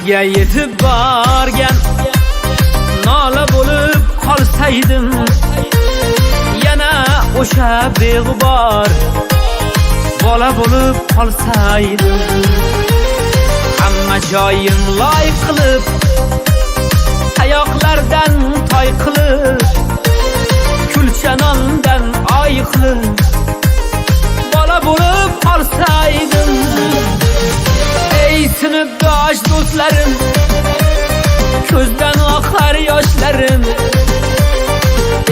Yerga yetib borgan nola bo'lib qolsaydim, yana o'sha beg'ubor bola bo'lib qolsaydim. Hamma joyim loy qilib, tayoqlardan toy qilib, kulchanondan oy qilib bola bo'lib qolsaydim. Ey sinfdosh do'stlarim, ko'zdan oqar yoshlarim,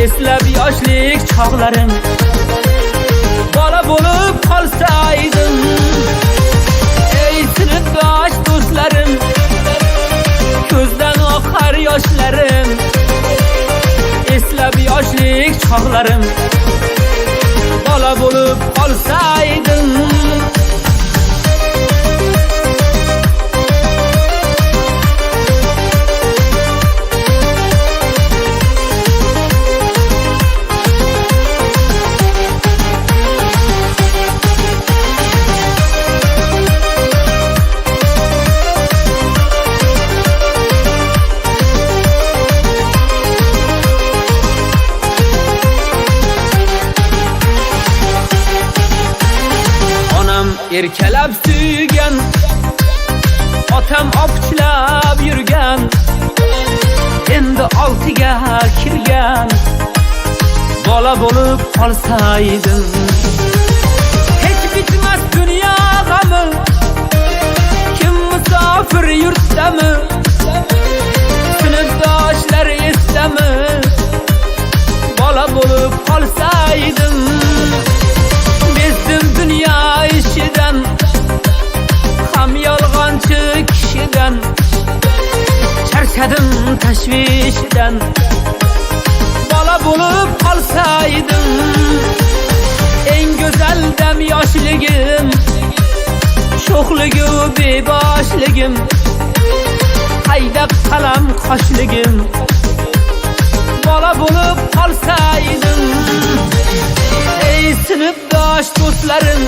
eslab yoshlik chog'larim bola bo'lib qolsaydim. Ey sinfdosh do'stlarim, ko'zdan oqar yoshlarim, eslab yoshlik chog'larim bola bo'lib qolsaydim. Erkalab suygan, otam opchlab yurgan, endi 6ga kirgan bola bo'lib qolsaydim. Hech bitmas dunyo g'ami, kim musofir yurtdami, sinfdoshlar esdami bola bo'lib qolsaydim. Bezdim dunyo ishidan, ham yolg'onchi kishidan, charchadim tashvishdan bola bo'lib qolsaydim. Eng go'zal dam yoshligim, sho'xligu beboshligim, haydab qalam qoshligim bola bo'lib qolsaydim. Ey sinfdosh do'stlarim,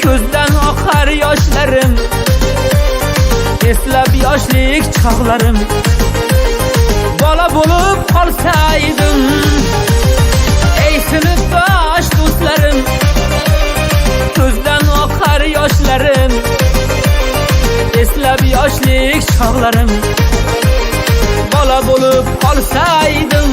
ko'zdan oqar yoshlarim, eslab yoshlik chog'larim bola bo'lib qolsaydim. Ey sinfdosh do'stlarim, ko'zdan oqar yoshlarim, eslab yoshlik chog'larim bola bo'lib qolsaydim.